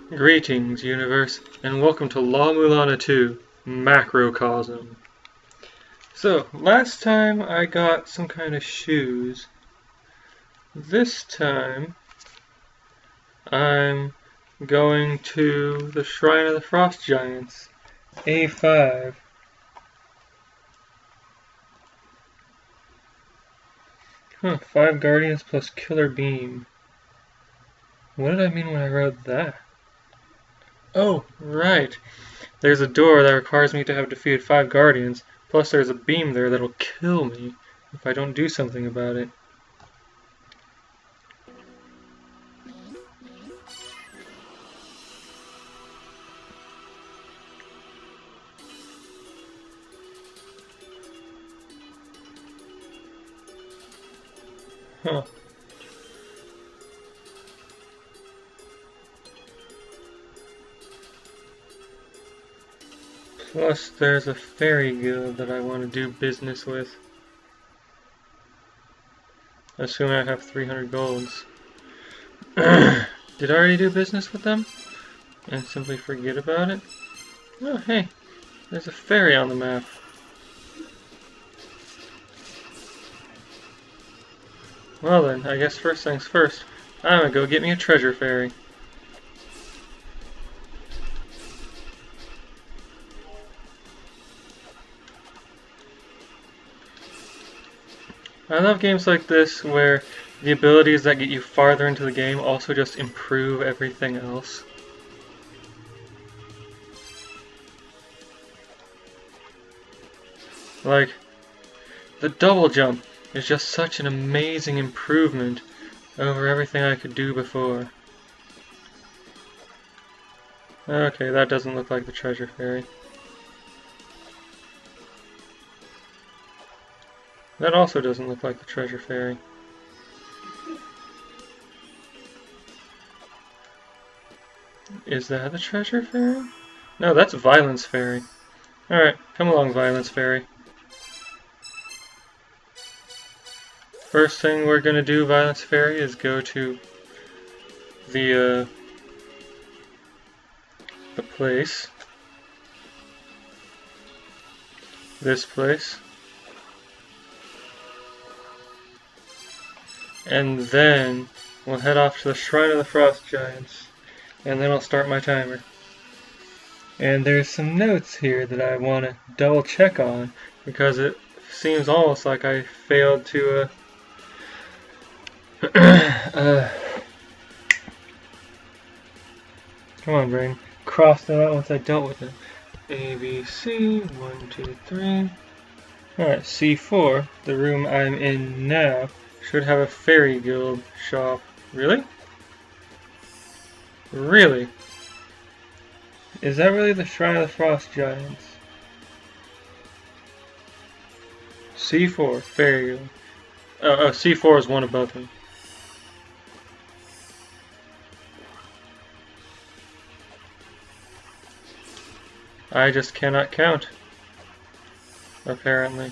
Greetings, universe, and welcome to La-Mulana 2, Macrocosm. So, last time I got some kind of shoes. This time, I'm going to the Shrine of the Frost Giants, A5. Huh, 5 Guardians plus Killer Beam. What did I mean when I wrote that? Oh, right. There's a door that requires me to have defeated 5 Guardians, plus there's a beam there that'll kill me if I don't do something about it. Huh. Plus, there's a fairy guild that I want to do business with. Assuming I have 300 golds. Did I already do business with them? And simply forget about it? Oh, hey, there's a fairy on the map. Well then, I guess first things first. I'm gonna go get me a treasure fairy. I love games like this where the abilities that get you farther into the game also just improve everything else. Like, the double jump is just such an amazing improvement over everything I could do before. Okay, that doesn't look like the treasure fairy. That also doesn't look like the treasure fairy. Is that the treasure fairy? No, that's Violence Fairy. Alright, come along, Violence Fairy. First thing we're gonna do, Violence Fairy, is go to the place. This place. And then we'll head off to the Shrine of the Frost Giants. And then I'll start my timer. And there's some notes here that I want to double check on because it seems almost like I failed to come on, brain. Cross them out once I dealt with it. A, B, C, 1, 2, 3. Alright, C4, the room I'm in now, should have a fairy guild shop. Really? Really? Is that really the Shrine of the Frost Giants? C4, fairy guild. Oh, C4 is one above me. I just cannot count. Apparently.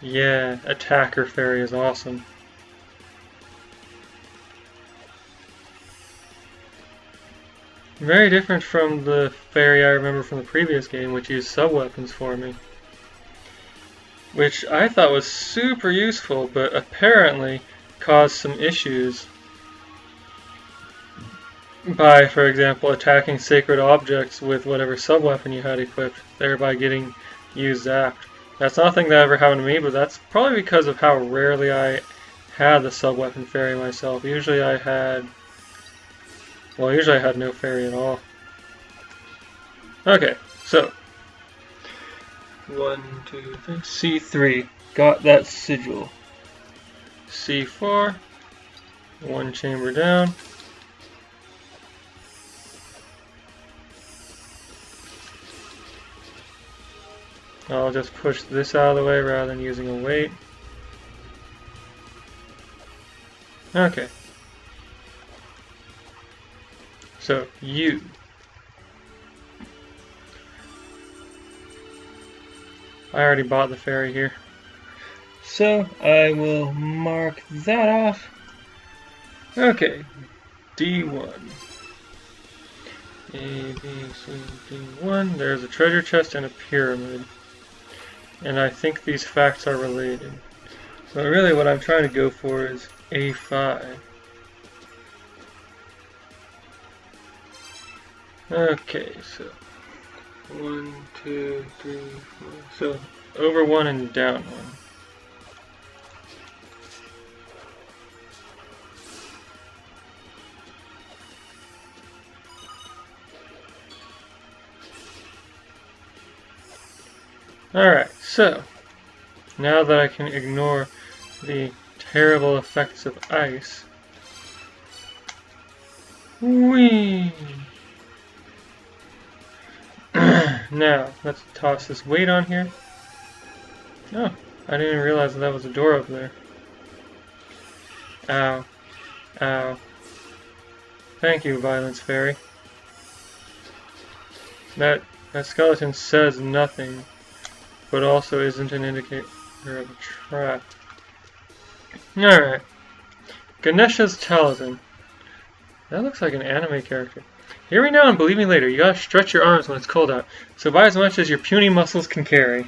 Yeah, Attacker Fairy is awesome. Very different from the fairy I remember from the previous game, which used sub-weapons for me. Which I thought was super useful, but apparently caused some issues by, for example, attacking sacred objects with whatever sub-weapon you had equipped, thereby getting you zapped. That's nothing that ever happened to me, but that's probably because of how rarely I had the sub-weapon fairy myself. Usually I had no fairy at all. Okay, so 1, 2, 3, C3, got that sigil. C4, 1 chamber down. I'll just push this out of the way rather than using a weight. Okay. So, you. I already bought the fairy here. So I will mark that off. Okay, D1. A, B, C, D1. There's a treasure chest and a pyramid. And I think these facts are related. But really what I'm trying to go for is A5. Okay, so 1, 2, 3, 4. So over 1 and down 1. Alright, so now that I can ignore the terrible effects of ice. Whee! Now, let's toss this weight on here. Oh, I didn't even realize that was a door up there. Ow. Ow. Thank you, Violence Fairy. That skeleton says nothing, but also isn't an indicator of a trap. Alright. Ganesha's Talisman. That looks like an anime character. Hear me now and believe me later. You gotta stretch your arms when it's cold out. So buy as much as your puny muscles can carry.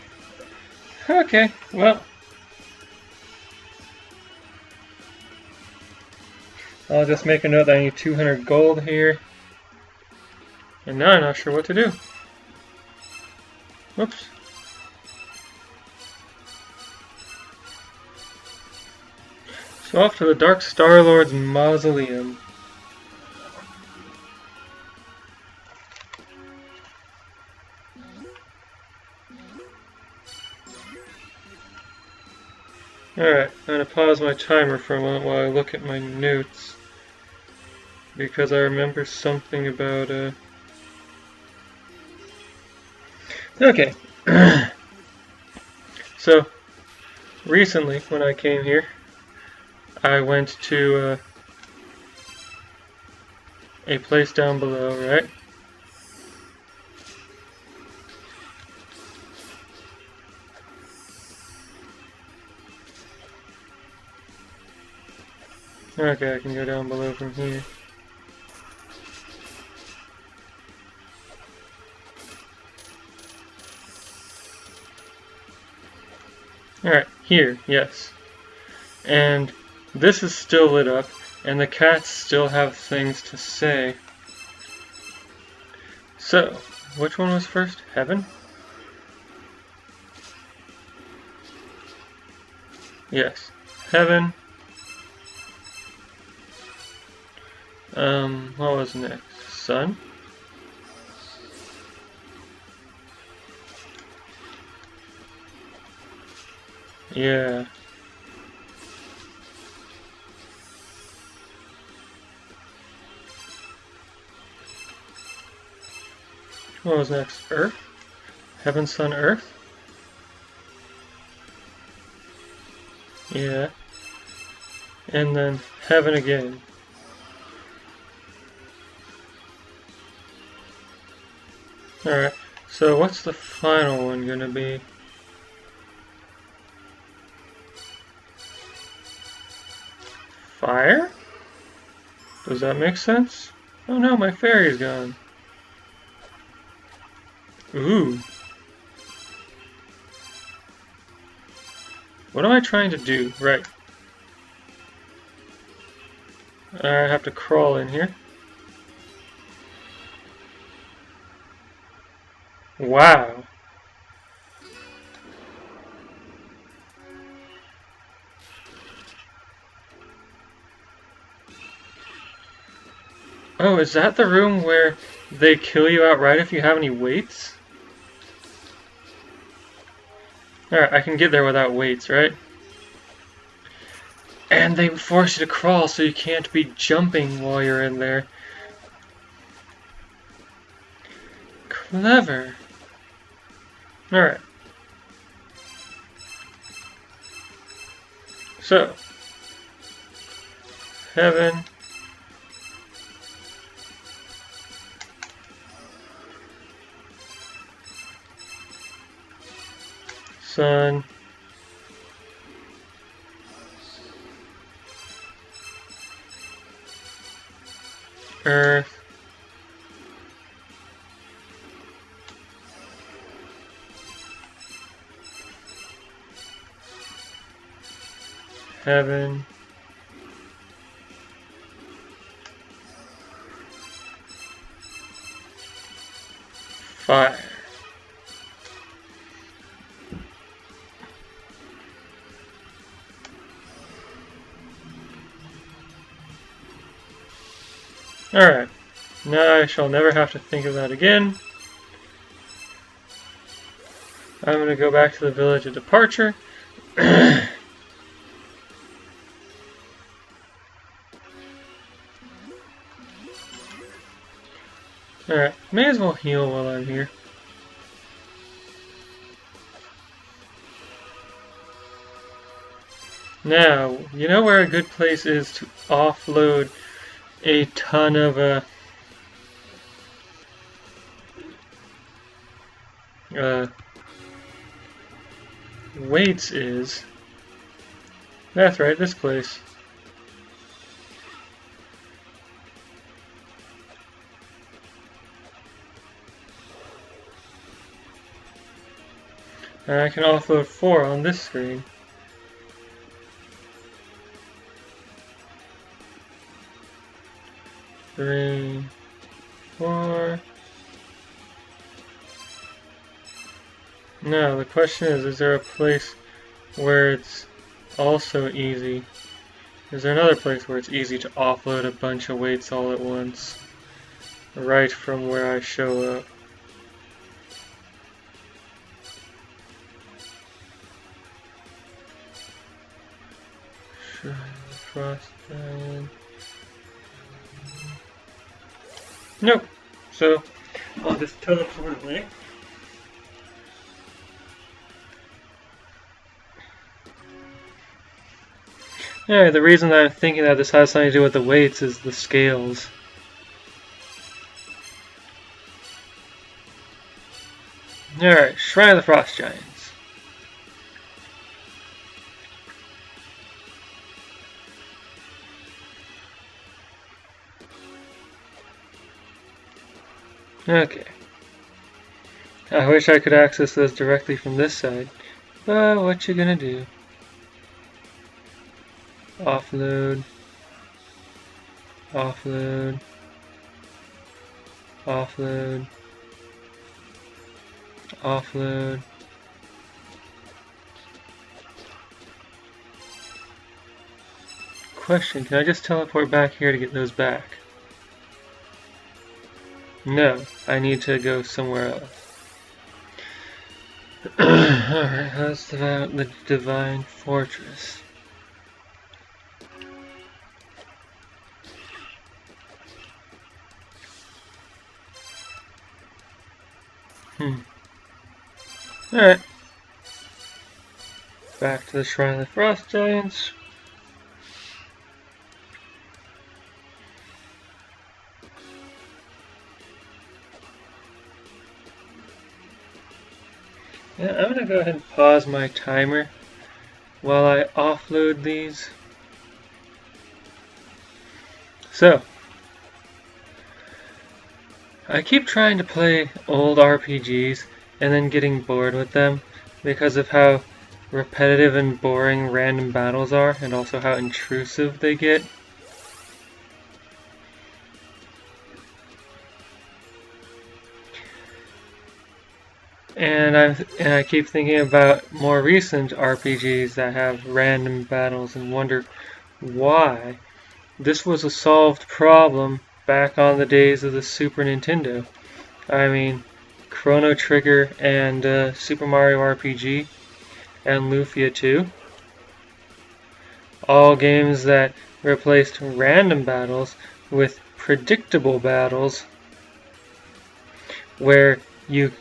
Okay, well. I'll just make a note that I need 200 gold here. And now I'm not sure what to do. Whoops. So off to the Dark Star-Lord's mausoleum. Alright, I'm going to pause my timer for a moment while I look at my notes. Because I remember something about, Okay. So, recently, when I came here, I went to, a place down below, right? Okay, I can go down below from here. Alright, here, yes. And this is still lit up, and the cats still have things to say. So, which one was first? Heaven? Yes. Heaven. What was next? Sun? Yeah. What was next? Earth? Heaven, Sun, Earth? Yeah. And then heaven again. Alright, so what's the final one gonna be? Fire? Does that make sense? Oh no, my fairy's gone. Ooh. What am I trying to do? Right. I have to crawl in here. Wow. Oh, is that the room where they kill you outright if you have any weights? Alright, I can get there without weights, right? And they force you to crawl so you can't be jumping while you're in there. Clever. Alright. So. Heaven. Sun. Earth, heaven, fire. Alright, now I shall never have to think of that again. I'm going to go back to the village of departure. Alright, may as well heal while I'm here. Now, you know where a good place is to offload a ton of weights is? That's right, this place. And I can offload 4 on this screen. Three, 4. Now, the question is there a place where it's also easy? Is there another place where it's easy to offload a bunch of weights all at once? Right from where I show up. Frost Giant. Nope. So, I'll just teleport away. Yeah, the reason that I'm thinking that this has something to do with the weights is the scales. Alright, Shrine of the Frost Giants. Okay. I wish I could access those directly from this side, but what you gonna do? Offload. Offload. Offload. Offload. Question, can I just teleport back here to get those back? No, I need to go somewhere else. Alright, that's about the Divine Fortress. Alright. Back to the Shrine of the Frost Giants. Yeah, I'm gonna go ahead and pause my timer while I offload these. So, I keep trying to play old RPGs and then getting bored with them because of how repetitive and boring random battles are and also how intrusive they get. And I keep thinking about more recent RPGs that have random battles and wonder why. This was a solved problem back on the days of the Super Nintendo. I mean, Chrono Trigger and Super Mario RPG and Lufia 2. All games that replaced random battles with predictable battles where you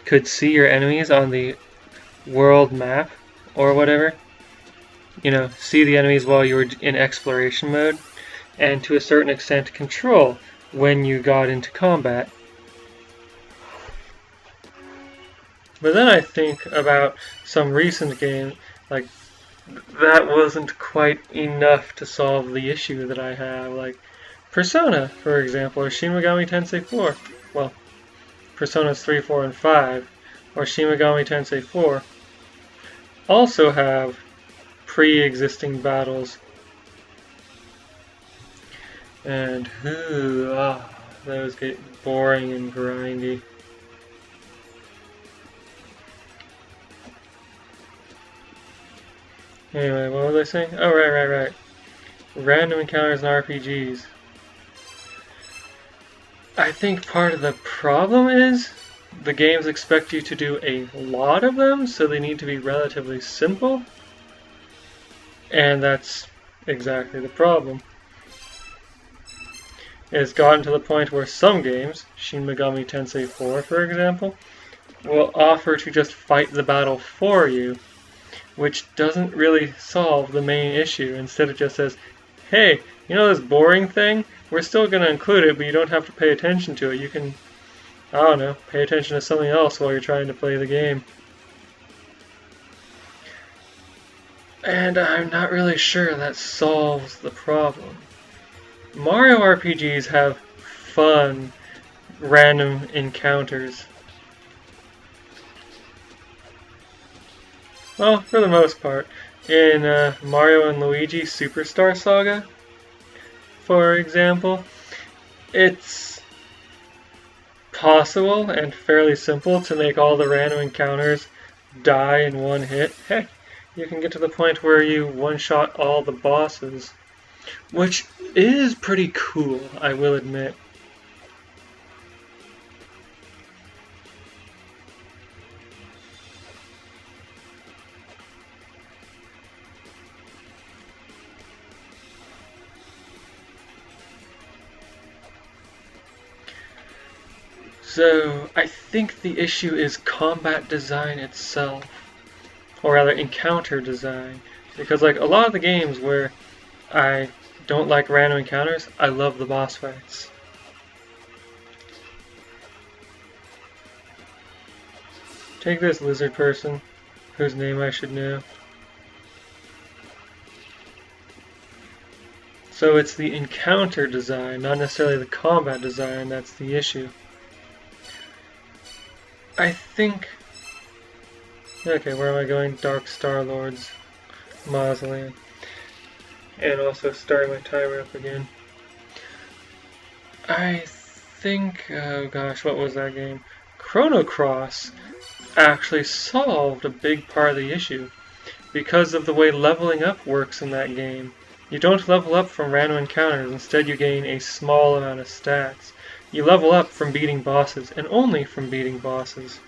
could see your enemies on the world map or whatever. You know, see the enemies while you were in exploration mode, and to a certain extent control when you got into combat. But then I think about some recent game, like, that wasn't quite enough to solve the issue that I have. Like, Persona, for example, or Shin Megami Tensei 4. Well, Personas 3, 4, and 5, or Shin Megami Tensei 4, also have pre-existing battles. And those get boring and grindy. Anyway, what was I saying? Oh, right. Random encounters in RPGs. I think part of the problem is the games expect you to do a lot of them, so they need to be relatively simple. And that's exactly the problem. It's gotten to the point where some games, Shin Megami Tensei 4 for example, will offer to just fight the battle for you, which doesn't really solve the main issue. Instead it just says, hey, you know this boring thing? We're still going to include it, but you don't have to pay attention to it. You can, I don't know, pay attention to something else while you're trying to play the game. And I'm not really sure that solves the problem. Mario RPGs have fun, random encounters. Well, for the most part. In Mario and Luigi Superstar Saga, for example, it's possible and fairly simple to make all the random encounters die in one hit. Heck, you can get to the point where you one-shot all the bosses, which is pretty cool, I will admit. So, I think the issue is combat design itself, or rather encounter design, because like a lot of the games where I don't like random encounters, I love the boss fights. Take this lizard person, whose name I should know. So it's the encounter design, not necessarily the combat design, that's the issue. I think... Okay, where am I going? Dark Star-Lord's Mausoleum. And also starting my timer up again. I think... Oh gosh, what was that game? Chrono Cross actually solved a big part of the issue because of the way leveling up works in that game. You don't level up from random encounters, instead you gain a small amount of stats. You level up from beating bosses, and only from beating bosses.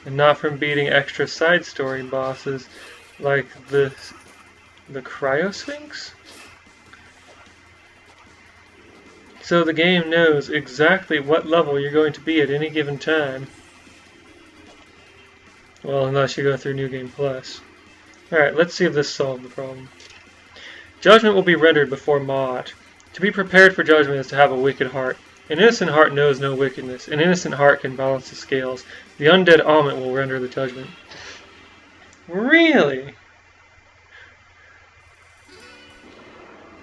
And not from beating extra side story bosses like the Cryosphinx? So the game knows exactly what level you're going to be at any given time. Well, unless you go through New Game Plus. Alright, let's see if this solved the problem. Judgment will be rendered before Maat. To be prepared for judgment is to have a wicked heart. An innocent heart knows no wickedness. An innocent heart can balance the scales. The undead Amit will render the judgment. Really?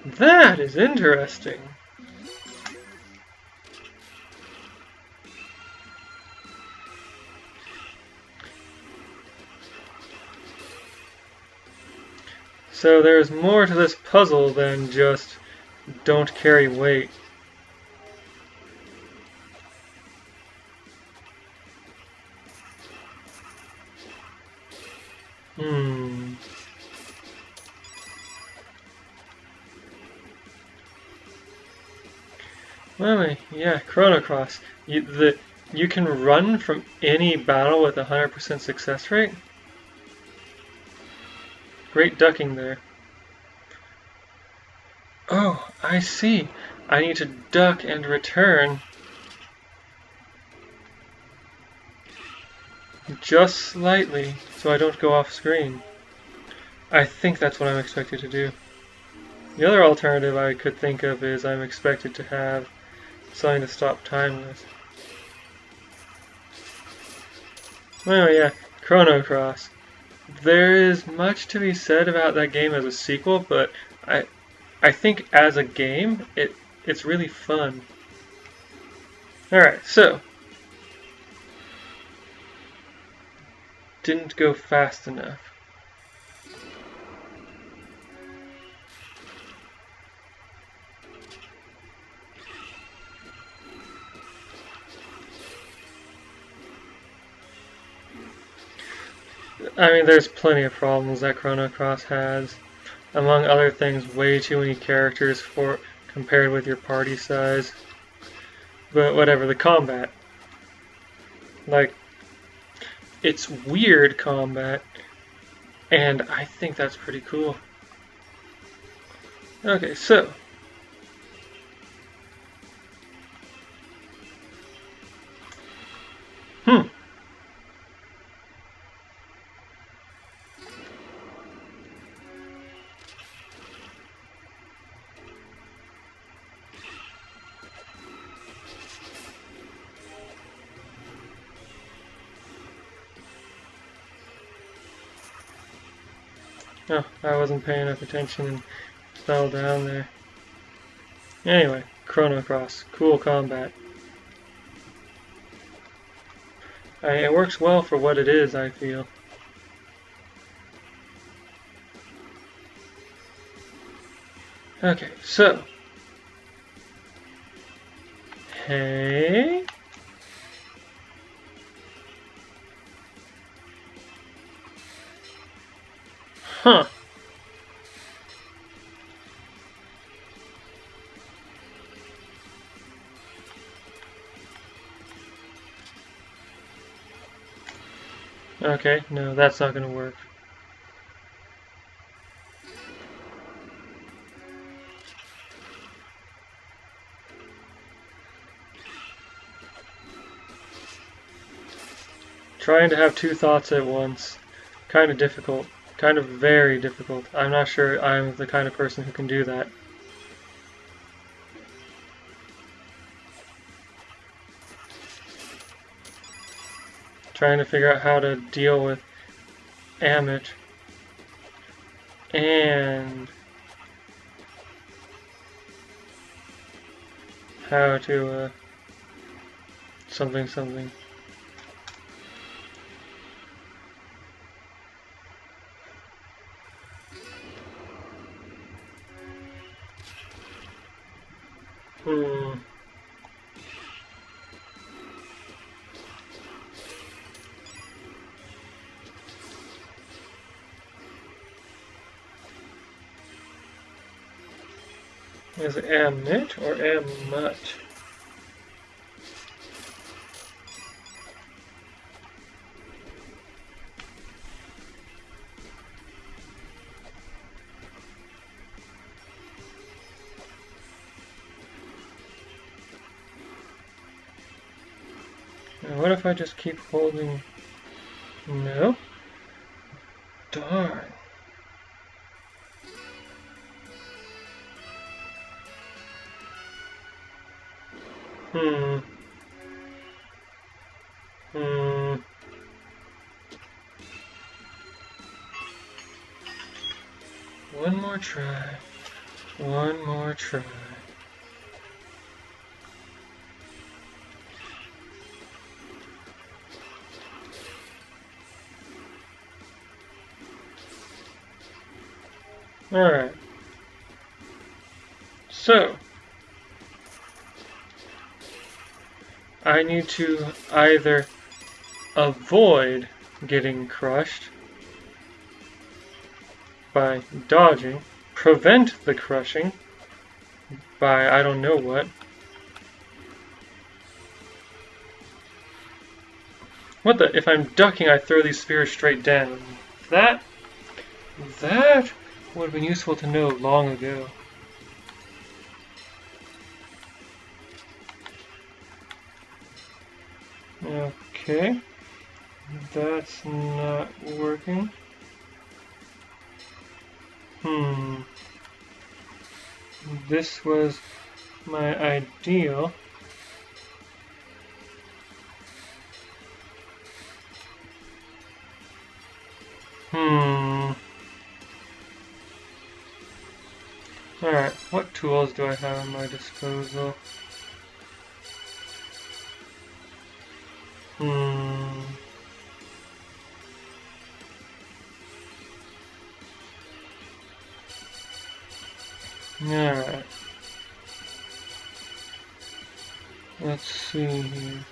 That is interesting. So there's more to this puzzle than just don't carry weight. Well, yeah, Chrono Cross. You can run from any battle with 100% success rate? Great ducking there. Oh, I see. I need to duck and return just slightly so I don't go off screen. I think that's what I'm expected to do. The other alternative I could think of is I'm expected to have something to stop time with. Well, yeah, Chrono Cross. There is much to be said about that game as a sequel, but I think as a game, it's really fun. Alright, so didn't go fast enough. I mean, there's plenty of problems that Chrono Cross has. Among other things, way too many characters for compared with your party size. But whatever, the combat. Like, it's weird combat, and I think that's pretty cool. Okay, so hmm. Oh, I wasn't paying enough attention and fell down there. Anyway, Chrono Cross, cool combat. It works well for what it is, I feel. Okay, so. Hey. Huh. Okay, no, that's not gonna work. Trying to have two thoughts at once. Kind of difficult. Kind of very difficult. I'm not sure I'm the kind of person who can do that. Trying to figure out how to deal with Amit and how to something. Hmm. Is it Amit or Ammut? Now what if I just keep holding? No? Darn. Hmm. One more try. One more try. Alright. So, I need to either avoid getting crushed by dodging, prevent the crushing by I don't know what. What the? If I'm ducking, I throw these spears straight down. That would have been useful to know long ago. Okay. That's not working. This was my ideal. Alright, what tools do I have at my disposal? Alright. Let's see here.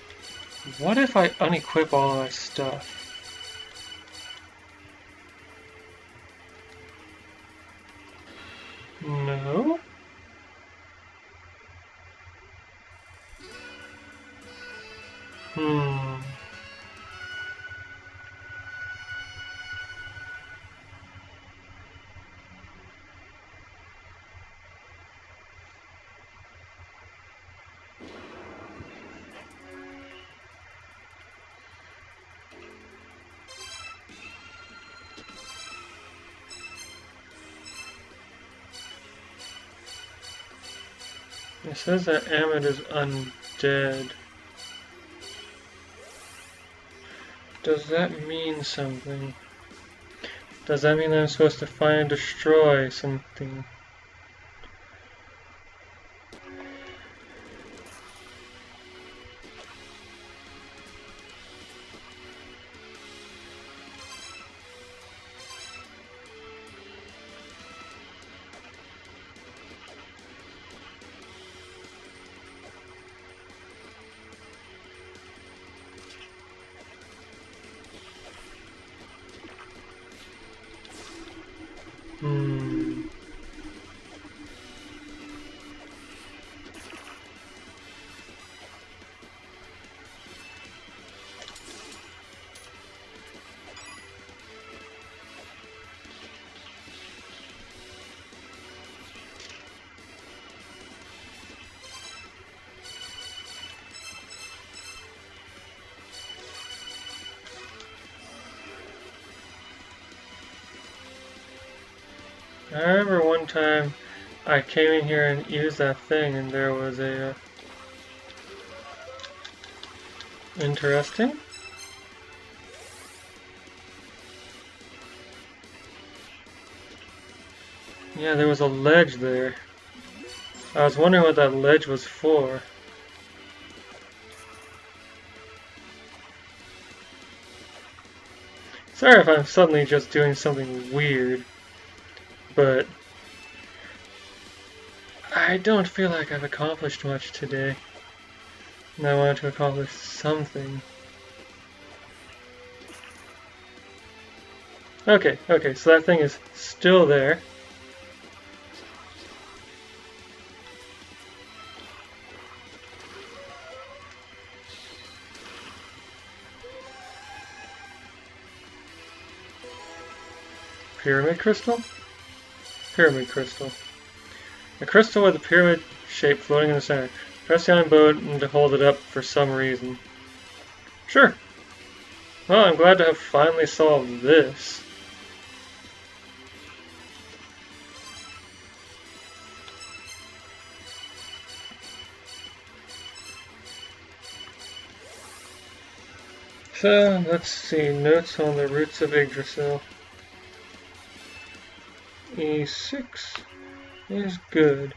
What if I unequip all of my stuff? No? It says that Amit is undead. Does that mean something? Does that mean that I'm supposed to find and destroy something? I remember one time I came in here and used that thing and there was a interesting. Yeah, there was a ledge there. I was wondering what that ledge was for. Sorry if I'm suddenly just doing something weird, but I don't feel like I've accomplished much today. And I wanted to accomplish something. Okay, so that thing is still there. Pyramid crystal? Pyramid crystal. A crystal with a pyramid shape floating in the center. Press the iron button to hold it up for some reason. Sure. Well, I'm glad to have finally solved this. So, let's see. Notes on the roots of Yggdrasil. E6 is good.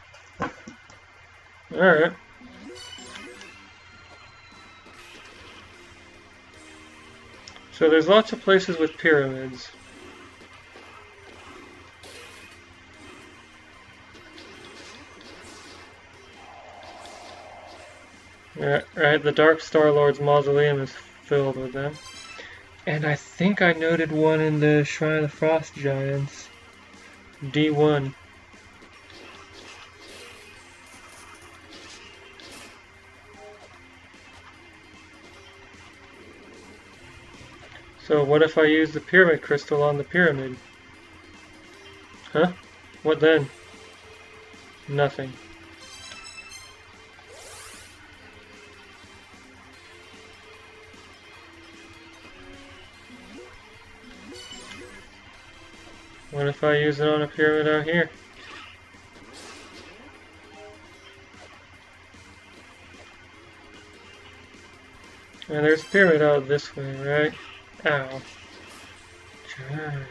Alright. So there's lots of places with pyramids. Right, the Dark Star Lord's mausoleum is filled with them. And I think I noted one in the Shrine of the Frost Giants. D1. So what if I use the pyramid crystal on the pyramid? Huh? What then? Nothing. What if I use it on a pyramid out here? And there's a pyramid out this way, right? Ow. Sure.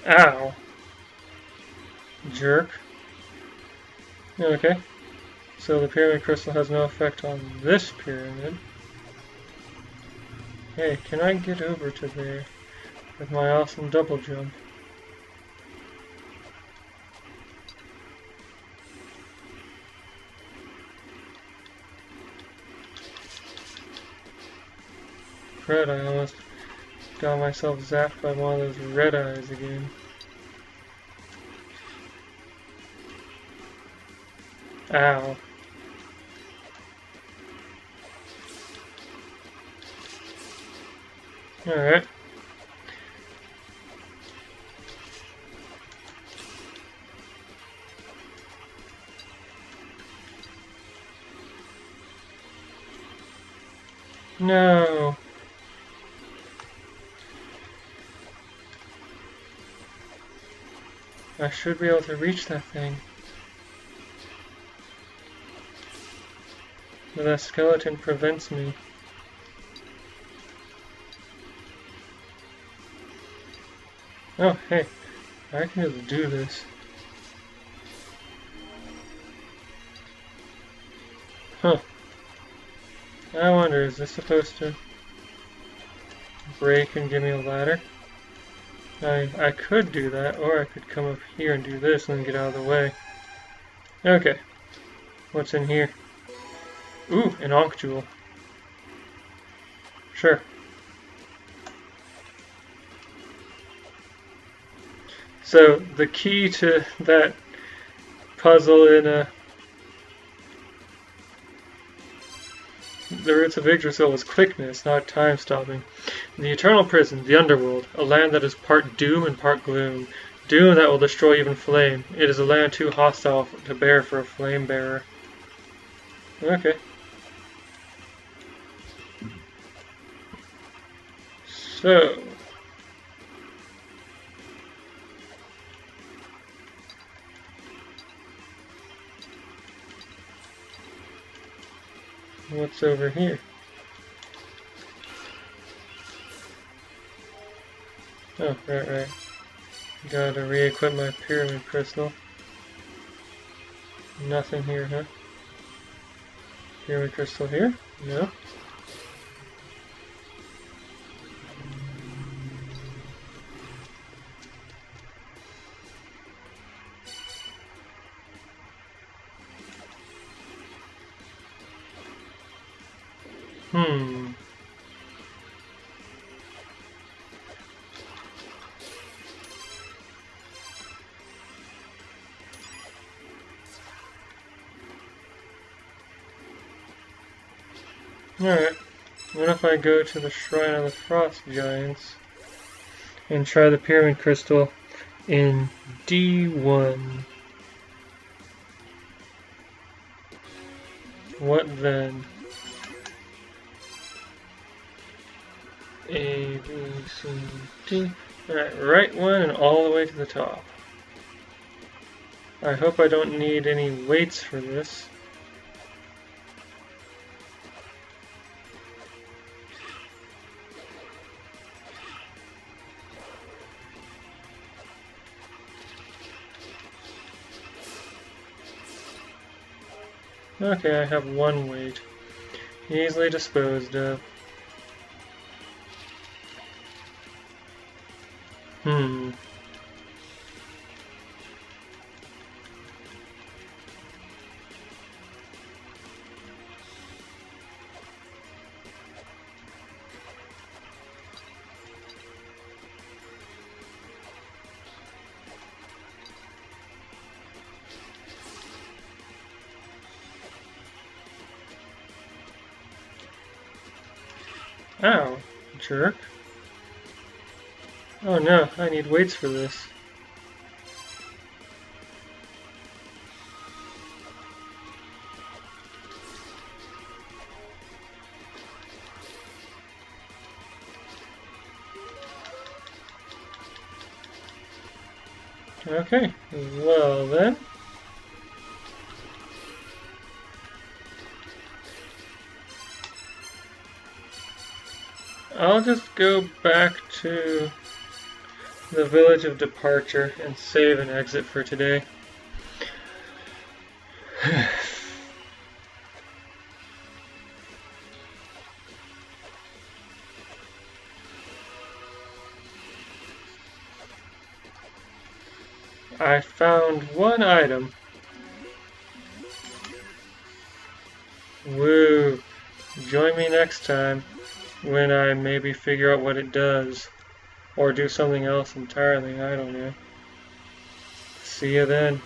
Ow. Jerk. Okay. So the pyramid crystal has no effect on this pyramid. Hey, can I get over to there with my awesome double jump? Crud, I almost got myself zapped by one of those red eyes again. Ow. Alright. No. I should be able to reach that thing. But that skeleton prevents me. Oh, hey. I can just do this. Huh. I wonder, is this supposed to break and give me a ladder? I could do that, or I could come up here and do this and then get out of the way. Okay. What's in here? Ooh, an Ankh jewel. Sure. So, the key to that puzzle in the Roots of Yggdrasil was quickness, not time stopping. The Eternal Prison, the Underworld, a land that is part doom and part gloom. Doom that will destroy even flame. It is a land too hostile to bear for a flame bearer. Okay. So... what's over here? Oh, right. Gotta re-equip my pyramid crystal. Nothing here, huh? Pyramid crystal here? No. Alright. What if I go to the Shrine of the Frost Giants and try the pyramid crystal in D1? What then? A, B, C, D. Alright, right one and all the way to the top. I hope I don't need any weights for this. Okay, I have one weight. Easily disposed of. Ow, jerk. Oh no, I need weights for this. Okay, well then. I'll just go back to the village of departure and save and exit for today. I found one item. Woo! Join me next time when I maybe figure out what it does. Or do something else entirely, I don't know. See you then.